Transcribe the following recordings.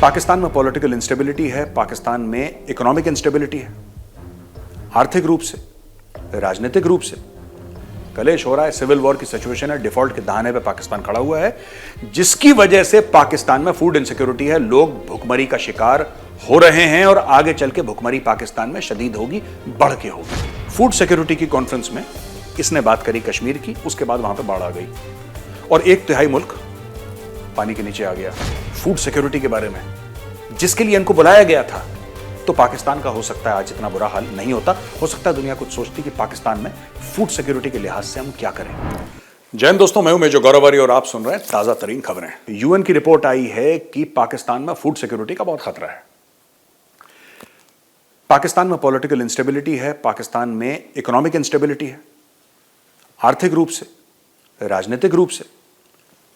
पाकिस्तान में political instability है, पाकिस्तान में इकोनॉमिक इंस्टेबिलिटी है, आर्थिक रूप से, राजनीतिक रूप से कलेश हो रहा है, सिविल वॉर की सिचुएशन है, डिफॉल्ट के दहाने पे पाकिस्तान खड़ा हुआ है, जिसकी वजह से पाकिस्तान में फूड इनसिक्योरिटी है, लोग भुखमरी का शिकार हो रहे हैं और आगे चल के भुखमरी पाकिस्तान में शदीद होगी, बढ़ के होगी। फूड सिक्योरिटी की कॉन्फ्रेंस में इसने बात करी कश्मीर की, उसके बाद वहां पे बाढ़ आ गई और 1/3 मुल्क पानी के नीचे आ गया। फूड सिक्योरिटी के बारे में जिसके लिए इनको बुलाया गया था, तो पाकिस्तान का हो सकता है आज इतना बुरा हाल नहीं होता। हो सकता है दुनिया कुछ सोचती कि पाकिस्तान में फूड सिक्योरिटी के लिहाज से हम क्या करें। जय हिंद दोस्तों, मैं हूं मेजर गौरव और आप सुन रहे हैं ताजा तरीन खबरें। यूएन की रिपोर्ट आई है कि पाकिस्तान में फूड सिक्योरिटी का बहुत खतरा है। पाकिस्तान में पॉलिटिकल इंस्टेबिलिटी है, पाकिस्तान में इकोनॉमिक इंस्टेबिलिटी है, आर्थिक रूप से, राजनीतिक रूप से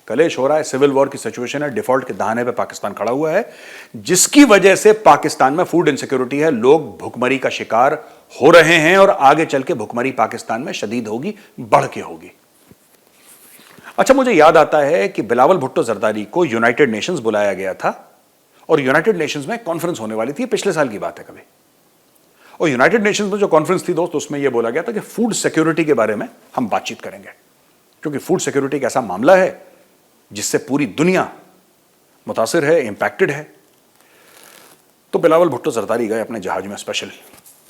कलेश हो रहा है, सिविल वॉर की सिचुएशन है, डिफॉल्ट के दहाने पे पाकिस्तान खड़ा हुआ है, जिसकी वजह से पाकिस्तान में फूड इनसिक्योरिटी है, लोग भुखमरी का शिकार हो रहे हैं और आगे चल के भुखमरी पाकिस्तान में शदीद होगी, बढ़ के होगी। अच्छा, मुझे याद आता है कि बिलावल भुट्टो जरदारी को यूनाइटेड नेशंस बुलाया गया था और यूनाइटेड नेशंस में कॉन्फ्रेंस होने वाली थी, पिछले साल की बात है कभी। और यूनाइटेड नेशंस में जो कॉन्फ्रेंस थी दोस्त, उसमें यह बोला गया था कि फूड सिक्योरिटी के बारे में हम बातचीत करेंगे, क्योंकि फूड सिक्योरिटी एक ऐसा मामला है जिससे पूरी दुनिया मुतासिर है, इंपैक्टेड है। तो बिलावल भुट्टो जरदारी गए अपने जहाज में स्पेशल,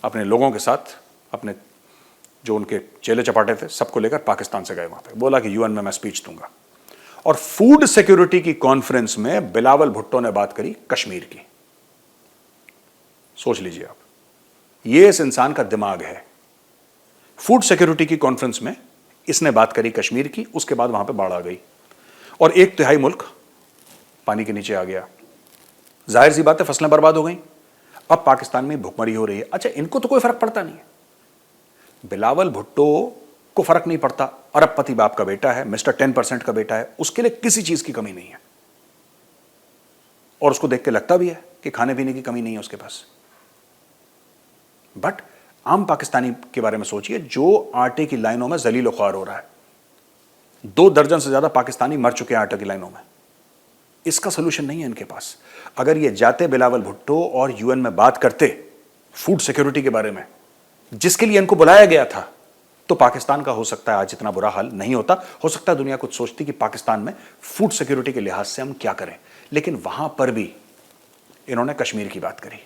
अपने लोगों के साथ, अपने जो उनके चेले चपाटे थे सबको लेकर पाकिस्तान से गए वहां पे। बोला कि यूएन में मैं स्पीच दूंगा। और फूड सिक्योरिटी की कॉन्फ्रेंस में बिलावल भुट्टो ने बात करी कश्मीर की। सोच लीजिए आप, ये इस इंसान का दिमाग है। फूड सिक्योरिटी की कॉन्फ्रेंस में इसने बात करी कश्मीर की, उसके बाद वहां पे बाढ़ आ गई और 1/3 मुल्क पानी के नीचे आ गया। जाहिर सी बात है, फसलें बर्बाद हो गई। अब पाकिस्तान में भुखमरी हो रही है। अच्छा, इनको तो कोई फर्क पड़ता नहीं है। बिलावल भुट्टो को फर्क नहीं पड़ता, अरबपति बाप का बेटा है, मिस्टर 10% का बेटा है, उसके लिए किसी चीज की कमी नहीं है और उसको देख के लगता भी है कि खाने पीने की कमी नहीं है उसके पास। बट आम पाकिस्तानी के बारे में सोचिए, जो आटे की लाइनों में जलील ख्वार हो रहा है। 2 दर्जन से ज्यादा पाकिस्तानी मर चुके हैं आटे की लाइनों में। इसका सोल्यूशन नहीं है इनके पास। अगर ये जाते बिलावल भुट्टो और यूएन में बात करते फूड सिक्योरिटी के बारे में, जिसके लिए इनको बुलाया गया था, तो पाकिस्तान का हो सकता है आज इतना बुरा हाल नहीं होता। हो सकता है दुनिया कुछ सोचती कि पाकिस्तान में फूड सिक्योरिटी के लिहाज से हम क्या करें। लेकिन वहां पर भी इन्होंने कश्मीर की बात करी,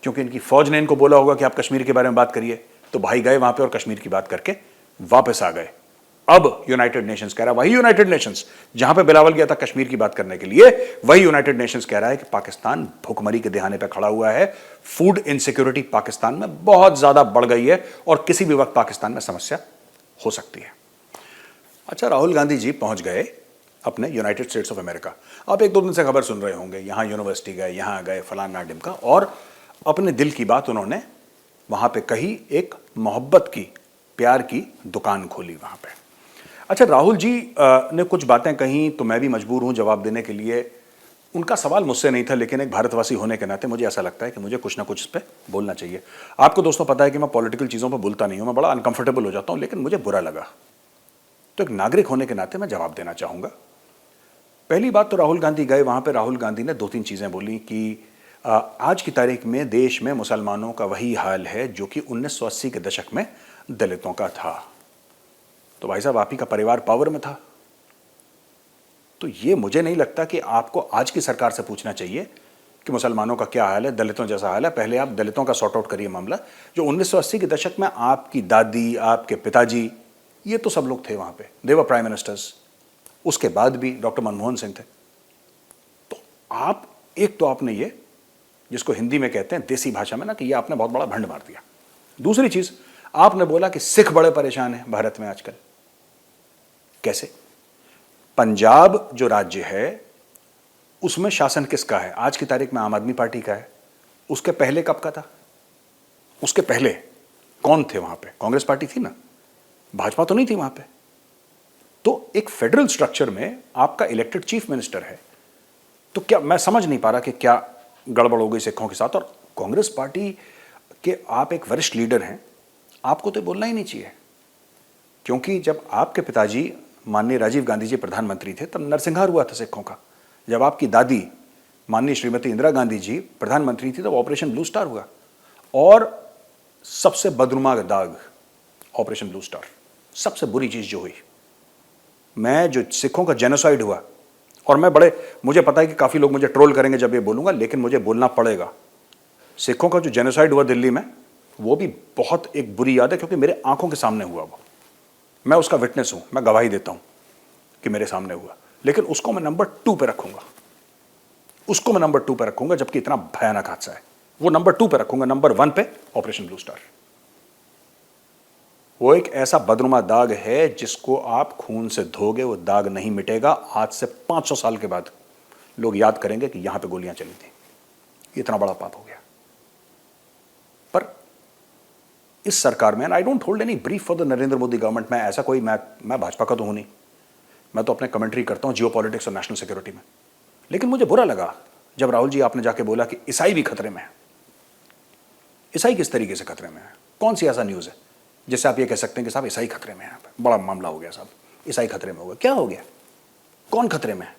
क्योंकि इनकी फौज ने इनको बोला होगा कि आप कश्मीर के बारे में बात करिए। तो भाई गए वहां पे और कश्मीर की बात करके वापस आ गए। अब यूनाइटेड नेशंस कह रहा है, वही यूनाइटेड नेशंस जहां पे बिलावल गया था कश्मीर की बात करने के लिए, वही यूनाइटेड नेशंस कह रहा है कि पाकिस्तान भुखमरी के दहाने पे खड़ा हुआ है। फूड इनसिक्योरिटी पाकिस्तान में बहुत ज्यादा बढ़ गई है और किसी भी वक्त पाकिस्तान में समस्या हो सकती है। अच्छा, राहुल गांधी जी पहुंच गए अपने यूनाइटेड स्टेट्स ऑफ अमेरिका। आप 1-2 दिन से खबर सुन रहे होंगे, यहां यूनिवर्सिटी गए, यहां गए, फलाना ढिमका, और अपने दिल की बात उन्होंने वहां पे कही। एक मोहब्बत की, प्यार की दुकान खोली वहां पे। अच्छा, राहुल जी ने कुछ बातें कही तो मैं भी मजबूर हूं जवाब देने के लिए। उनका सवाल मुझसे नहीं था, लेकिन एक भारतवासी होने के नाते मुझे ऐसा लगता है कि मुझे कुछ ना कुछ इस पर बोलना चाहिए। आपको दोस्तों पता है कि मैं पॉलिटिकल चीज़ों पर बोलता नहीं हूं, मैं बड़ा अनकंफर्टेबल हो जाता हूं, लेकिन मुझे बुरा लगा तो एक नागरिक होने के नाते मैं जवाब देना चाहूँगा। पहली बात तो राहुल गांधी गए वहाँ पर, राहुल गांधी ने 2-3 चीज़ें बोली कि आज की तारीख में देश में मुसलमानों का वही हाल है जो कि 1980 के दशक में दलितों का था। तो भाई साहब, आप ही का परिवार पावर में था। तो ये मुझे नहीं लगता कि आपको आज की सरकार से पूछना चाहिए कि मुसलमानों का क्या हाल है, दलितों जैसा हाल है। पहले आप दलितों का सॉर्ट आउट करिए मामला। जो 1980 के दशक में आपकी दादी, आपके पिताजी, ये तो सब लोग थे वहां पे, दे वर प्राइम मिनिस्टर्स। उसके बाद भी डॉक्टर मनमोहन सिंह थे। तो आप एक तो आपने ये, जिसको हिंदी में कहते हैं देसी भाषा में ना, कि ये आपने बहुत बड़ा भंड मार दिया। दूसरी चीज, आपने बोला कि सिख बड़े परेशान हैं भारत में आजकल। कैसे? पंजाब जो राज्य है उसमें शासन किसका है? आज की तारीख में आम आदमी पार्टी का है। उसके पहले कब का था? उसके पहले कौन थे वहां पे? कांग्रेस पार्टी थी ना, भाजपा तो नहीं थी वहां पे। तो एक फेडरल स्ट्रक्चर में आपका इलेक्टेड चीफ मिनिस्टर है। तो क्या, मैं समझ नहीं पा रहा कि क्या गड़बड़ हो गई सिखों के साथ। और कांग्रेस पार्टी के आप एक वरिष्ठ लीडर हैं, आपको तो बोलना ही नहीं चाहिए, क्योंकि जब आपके पिताजी माननीय राजीव गांधी जी प्रधानमंत्री थे तब नरसंहार हुआ था सिखों का। जब आपकी दादी माननीय श्रीमती इंदिरा गांधी जी प्रधानमंत्री थी तब ऑपरेशन ब्लू स्टार हुआ, और सबसे बदनुमा दाग ऑपरेशन ब्लू स्टार, सबसे बुरी चीज जो हुई, मैं जो सिखों का जेनोसाइड हुआ, और मुझे पता है कि काफी लोग मुझे ट्रोल करेंगे जब ये बोलूंगा, लेकिन मुझे बोलना पड़ेगा। सिखों का जो जेनोसाइड हुआ दिल्ली में, वो भी बहुत एक बुरी याद है, क्योंकि मेरे आंखों के सामने हुआ वो, मैं उसका विटनेस हूं, मैं गवाही देता हूं कि मेरे सामने हुआ। लेकिन उसको मैं नंबर 2 पे रखूंगा, उसको मैं नंबर 2 पे रखूंगा, जबकि इतना भयानक हादसा है। वो नंबर 2 पे रखूंगा, नंबर 1 पे ऑपरेशन ब्लू स्टार। वो एक ऐसा बदनुमा दाग है जिसको आप खून से धोगे वो दाग नहीं मिटेगा। आज से 500 साल के बाद लोग याद करेंगे कि यहां पे गोलियां चली थी। इतना बड़ा पाप हो गया। पर इस सरकार में, I don't hold any brief for the Narendra Modi government, मैं ऐसा कोई मैं भाजपा का तो हूं नहीं, मैं तो अपने कमेंट्री करता हूं जियो पॉलिटिक्स और नेशनल सिक्योरिटी में। लेकिन मुझे बुरा लगा जब राहुल जी आपने जाके बोला कि ईसाई भी खतरे में है। ईसाई किस तरीके से खतरे में है? कौन सी ऐसा न्यूज है जिससे आप ये कह सकते हैं कि साहब ईसाई खतरे में है? बड़ा मामला हो गया साहब, ईसाई खतरे में हो गया। क्या हो गया? कौन खतरे में है?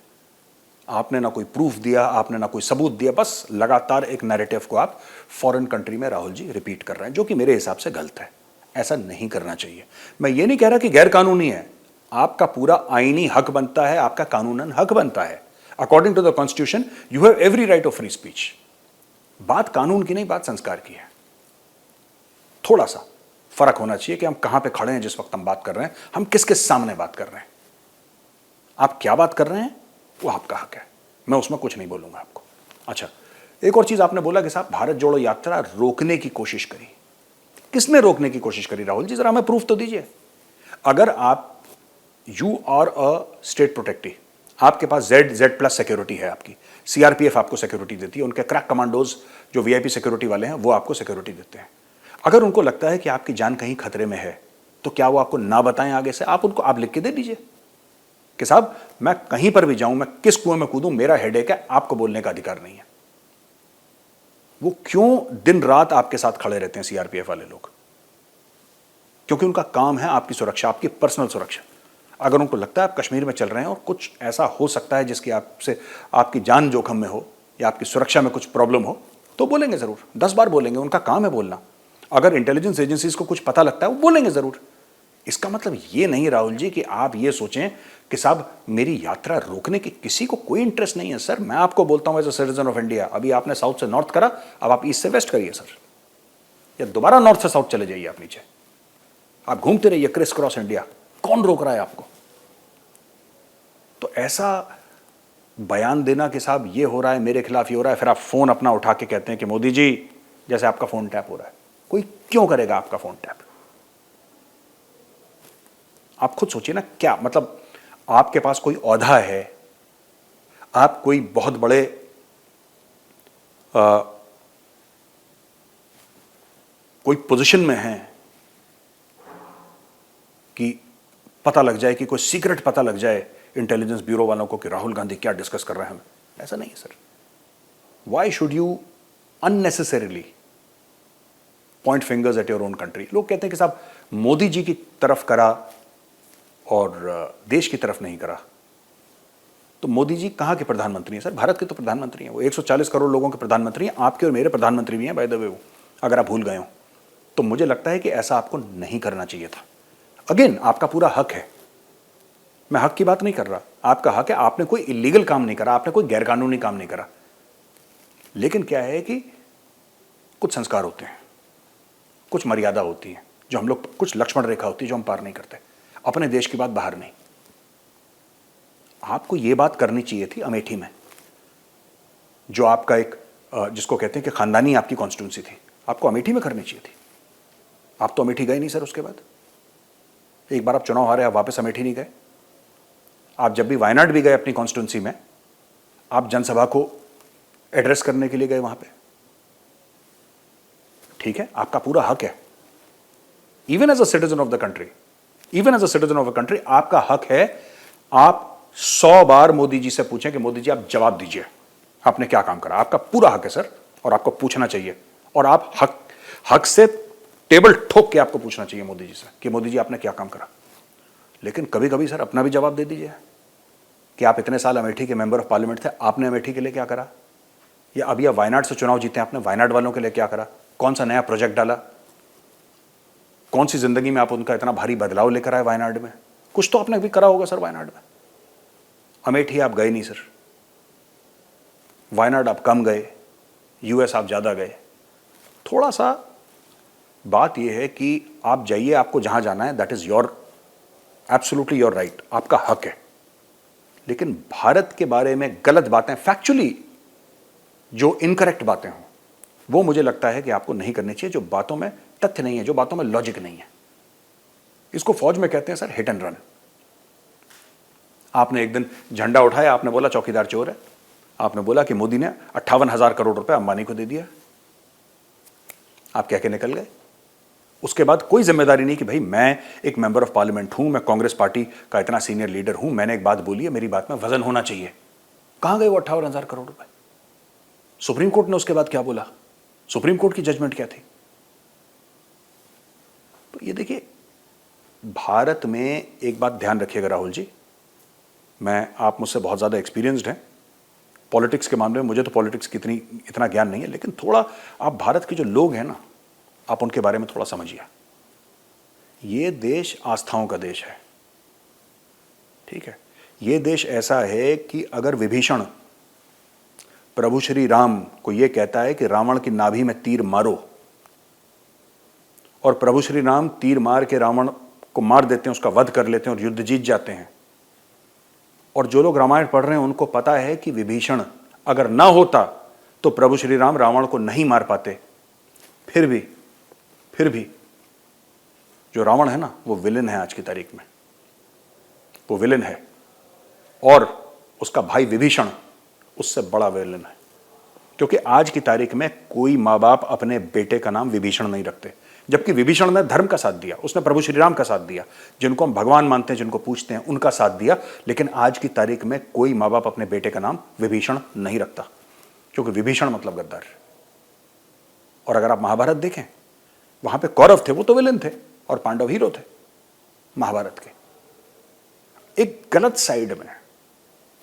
आपने ना कोई प्रूफ दिया, आपने ना कोई सबूत दिया, बस लगातार एक नैरेटिव को आप फॉरेन कंट्री में राहुल जी रिपीट कर रहे हैं, जो कि मेरे हिसाब से गलत है। ऐसा नहीं करना चाहिए। मैं ये नहीं कह रहा कि गैर कानूनी है, आपका पूरा आईनी हक बनता है, आपका कानूनन हक बनता है। According to the constitution you have every right of free speech. बात कानून की नहीं, बात संस्कार की है। थोड़ा सा फर्क होना चाहिए कि हम कहां पे खड़े हैं जिस वक्त हम बात कर रहे हैं, हम किसके सामने बात कर रहे हैं। आप क्या बात कर रहे हैं वो आपका हक है, मैं उसमें कुछ नहीं बोलूंगा आपको। अच्छा, एक और चीज आपने बोला कि साहब भारत जोड़ो यात्रा रोकने की कोशिश करी। किसने रोकने की कोशिश करी राहुल जी? जरा हमें प्रूफ तो दीजिए। अगर आप you are a state protectee, आपके पास जेड प्लस सिक्योरिटी है, आपकी सीआरपीएफ आपको सिक्योरिटी देती है, उनके क्रैक कमांडोज जो वीआईपी सिक्योरिटी वाले हैं वो आपको सिक्योरिटी देते हैं। अगर उनको लगता है कि आपकी जान कहीं खतरे में है, तो क्या वो आपको ना बताएं आगे से? आप लिख के दे दीजिए कि साहब मैं कहीं पर भी जाऊं, मैं किस कुएं में कूदूं, मेरा हेडेक है, आपको बोलने का अधिकार नहीं है। वो क्यों दिन रात आपके साथ खड़े रहते हैं सीआरपीएफ वाले लोग? क्योंकि उनका काम है आपकी सुरक्षा, आपकी पर्सनल सुरक्षा। अगर उनको लगता है आप कश्मीर में चल रहे हैं और कुछ ऐसा हो सकता है जिसकी आपकी जान जोखिम में हो या आपकी सुरक्षा में कुछ प्रॉब्लम हो, तो बोलेंगे जरूर, 10 बार बोलेंगे, उनका काम है बोलना। अगर इंटेलिजेंस एजेंसीज को कुछ पता लगता है वो बोलेंगे जरूर। इसका मतलब ये नहीं राहुल जी कि आप ये सोचें कि साहब मेरी यात्रा रोकने की किसी को कोई इंटरेस्ट नहीं है। सर मैं आपको बोलता हूं as a citizen of India, अभी आपने साउथ से नॉर्थ करा, अब आप ईस्ट से वेस्ट करिए सर, या दोबारा नॉर्थ से साउथ चले जाइए आप नीचे, आप घूमते रहिए क्रिस क्रॉस इंडिया, कौन रोक रहा है आपको? तो ऐसा बयान देना कि साहब ये हो रहा है, मेरे खिलाफ ये हो रहा है, फिर आप फोन अपना उठा के कहते हैं कि मोदी जी, जैसे आपका फोन टैप हो रहा है। कोई क्यों करेगा आपका फोन टैप? आप खुद सोचिए ना, क्या मतलब आपके पास कोई औहदा है, आप कोई बहुत बड़े कोई पोजीशन में हैं कि पता लग जाए, कि कोई सीक्रेट पता लग जाए इंटेलिजेंस ब्यूरो वालों को कि राहुल गांधी क्या डिस्कस कर रहे हैं? ऐसा नहीं है sir. Why should you unnecessarily point fingers at your own country? लोग कहते हैं कि साहब मोदी जी की तरफ करा और देश की तरफ नहीं करा। तो मोदी जी कहां के प्रधानमंत्री हैं सर? भारत के तो प्रधानमंत्री हैं। वो 140 करोड़ लोगों के प्रधानमंत्री हैं, आपके और मेरे प्रधानमंत्री भी हैं बाय द वे। वो अगर आप भूल गए हो तो मुझे लगता है कि ऐसा आपको नहीं करना चाहिए था। अगेन आपका पूरा हक है, मैं हक की बात नहीं कर रहा, आपका हक है। आपने कोई इलीगल काम नहीं करा, आपने कोई गैरकानूनी काम नहीं करा। लेकिन क्या है कि कुछ संस्कार होते हैं, कुछ मर्यादा होती है जो हम लोग, कुछ लक्ष्मण रेखा होती है जो हम पार नहीं करते, अपने देश की बात बाहर नहीं। आपको यह बात करनी चाहिए थी अमेठी में, जो आपका एक जिसको कहते हैं कि खानदानी आपकी कॉन्स्टिट्यूंसी थी, आपको अमेठी में करनी चाहिए थी। आप तो अमेठी गए नहीं सर। उसके बाद एक बार आप चुनाव हारे, आप वापस अमेठी नहीं गए। आप जब भी वायनाड भी गए अपनी कॉन्स्टिट्यूंसी में, आप जनसभा को एड्रेस करने के लिए गए वहां पे। ठीक है, आपका पूरा हक है, even as a citizen of the country, even as a citizen of a country आपका हक है। आप 100 बार मोदी जी से पूछें कि मोदी जी आप जवाब दीजिए, आपने क्या काम करा। आपका पूरा हक है सर, और आपको पूछना चाहिए। और आप हक से टेबल ठोक के आपको पूछना चाहिए मोदी जी से कि मोदी जी आपने क्या काम करा। लेकिन कभी कभी सर अपना भी जवाब दे दीजिए कि आप इतने साल अमेठी के मेंबर ऑफ पार्लियामेंट थे, आपने अमेठी के लिए क्या करा? या अभी आप वायनाड से चुनाव जीते, आपने वायनाड वालों के लिए क्या करा? कौन सा नया प्रोजेक्ट डाला? कौन सी जिंदगी में आप उनका इतना भारी बदलाव लेकर आए वायनाड में? कुछ तो आपने भी करा होगा सर वायनाड में। अमेठी आप गए नहीं सर, वायनाड आप कम गए, यूएस आप ज़्यादा गए। थोड़ा सा बात यह है कि आप जाइए, आपको जहां जाना है, that is your absolutely your right, आपका हक है। लेकिन भारत के बारे में गलत बातें, फैक्चुअली जो इनकरेक्ट बातें हों, वो मुझे लगता है कि आपको नहीं करनी चाहिए, जो बातों में तथ्य नहीं है, जो बातों में लॉजिक नहीं है। इसको फौज में कहते हैं सर हिट एंड रन। आपने एक दिन झंडा उठाया, आपने बोला चौकीदार चोर है, आपने बोला कि मोदी ने 58,000 करोड़ रुपए अंबानी को दे दिया, आप कह के निकल गए। उसके बाद कोई जिम्मेदारी नहीं कि भाई मैं एक मेंबर ऑफ पार्लियामेंट हूं, मैं कांग्रेस पार्टी का इतना सीनियर लीडर हूं, मैंने एक बात बोली है, मेरी बात में वजन होना चाहिए। कहां गए वो 58,000 करोड़ रुपए? सुप्रीम कोर्ट ने उसके बाद क्या बोला? सुप्रीम कोर्ट की जजमेंट क्या थी? तो ये देखिए, भारत में एक बात ध्यान रखिएगा राहुल जी, आप मुझसे बहुत ज्यादा एक्सपीरियंस्ड हैं पॉलिटिक्स के मामले में, मुझे तो पॉलिटिक्स की इतना ज्ञान नहीं है, लेकिन थोड़ा आप भारत के जो लोग हैं ना, आप उनके बारे में थोड़ा समझिए। ये देश आस्थाओं का देश है, ठीक है। ये देश ऐसा है कि अगर विभीषण प्रभु श्री राम को यह कहता है कि रावण की नाभि में तीर मारो, और प्रभु श्री राम तीर मार के रावण को मार देते हैं, उसका वध कर लेते हैं और युद्ध जीत जाते हैं, और जो लोग रामायण पढ़ रहे हैं उनको पता है कि विभीषण अगर ना होता तो प्रभु श्री राम रावण को नहीं मार पाते, फिर भी जो रावण है ना, वो विलेन है आज की तारीख में, वो विलेन है, और उसका भाई विभीषण उससे बड़ा विलेन है। क्योंकि आज की तारीख में कोई माँ बाप अपने बेटे का नाम विभीषण नहीं रखते, जबकि विभीषण ने धर्म का साथ दिया, उसने प्रभु श्री राम का साथ दिया, जिनको हम भगवान मानते हैं, जिनको पूछते हैं, उनका साथ दिया। लेकिन आज की तारीख में कोई माँ बाप अपने बेटे का नाम विभीषण नहीं रखता, क्योंकि विभीषण मतलब गद्दार। और अगर आप महाभारत देखें, वहां पे कौरव थे, वो तो विलेन थे, और पांडव हीरो थे महाभारत के। एक गलत साइड में,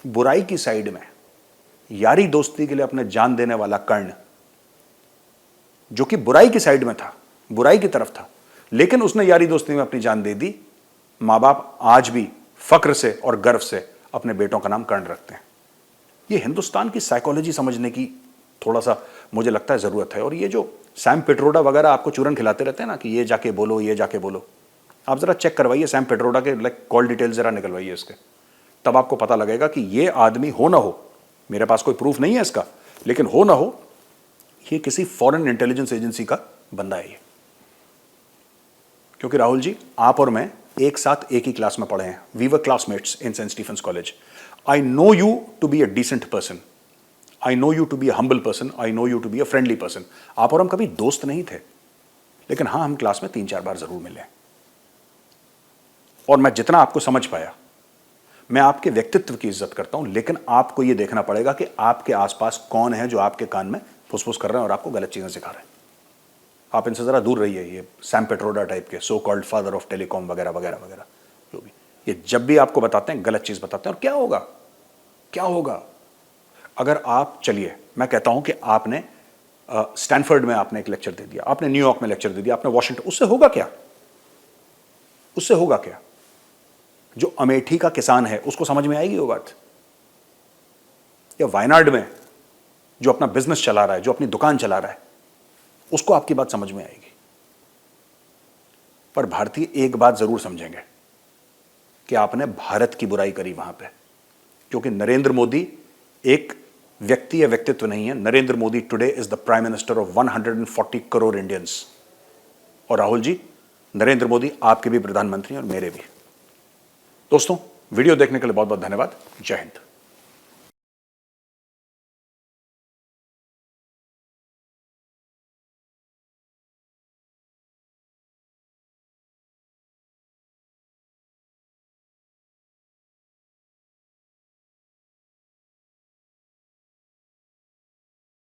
बुराई की साइड में, यारी दोस्ती के लिए अपने जान देने वाला कर्ण, जो कि बुराई की साइड में था, बुराई की तरफ था, लेकिन उसने यारी दोस्ती में अपनी जान दे दी। मां बाप आज भी फक्र से और गर्व से अपने बेटों का नाम कर्ण रखते हैं। ये हिंदुस्तान की साइकोलॉजी समझने की थोड़ा सा मुझे लगता है जरूरत है। और ये जो सैम पिट्रोडा वगैरह आपको चूरन खिलाते रहते हैं ना कि ये जाके बोलो, ये जाके बोलो, आप जरा चेक करवाइए सैम पिट्रोडा के कॉल डिटेल्स जरा निकलवाइए इसके, तब आपको पता लगेगा कि ये आदमी हो ना हो, मेरे पास कोई प्रूफ नहीं है इसका, लेकिन हो ना हो, ये किसी फॉरेन इंटेलिजेंस एजेंसी का बंदा है ये। क्योंकि राहुल जी, आप और मैं एक साथ एक ही क्लास में पढ़े हैं, we were classmates in saint Stephen's college. I know you to be a decent person, I know you to be a humble person, I know you to be a friendly person. आप और हम कभी दोस्त नहीं थे, लेकिन हाँ, हम क्लास में 3-4 बार जरूर मिले। और मैं जितना आपको समझ पाया, मैं आपके व्यक्तित्व की इज्जत करता हूं, लेकिन आपको यह देखना पड़ेगा कि आपके आसपास कौन है जो आपके कान में फुसफुस कर रहे हैं और आपको गलत चीजें सिखा रहे हैं। आप इनसे जरा दूर रहिए, ये सैम पिट्रोडा टाइप के, so called father of telecom वगैरह वगैरह वगैरह, जो भी ये जब भी आपको बताते हैं गलत चीज बताते हैं। और क्या होगा, क्या होगा अगर आप, चलिए मैं कहता हूं कि आपने स्टैनफोर्ड में आपने एक लेक्चर दे दिया, आपने न्यूयॉर्क में लेक्चर दे दिया, आपने वॉशिंगटन, उससे होगा क्या? उससे होगा क्या? जो अमेठी का किसान है उसको समझ में आएगी वो बात? या वायनाड में जो अपना बिजनेस चला रहा है, जो अपनी दुकान चला रहा है, उसको आपकी बात समझ में आएगी? पर भारतीय एक बात जरूर समझेंगे कि आपने भारत की बुराई करी वहां पे, क्योंकि नरेंद्र मोदी एक व्यक्ति या व्यक्तित्व नहीं है। Narendra Modi today is the prime minister of 140 crore Indians. और राहुल जी, नरेंद्र मोदी आपके भी प्रधानमंत्री और मेरे भी। दोस्तों, वीडियो देखने के लिए बहुत बहुत धन्यवाद। जय हिंद।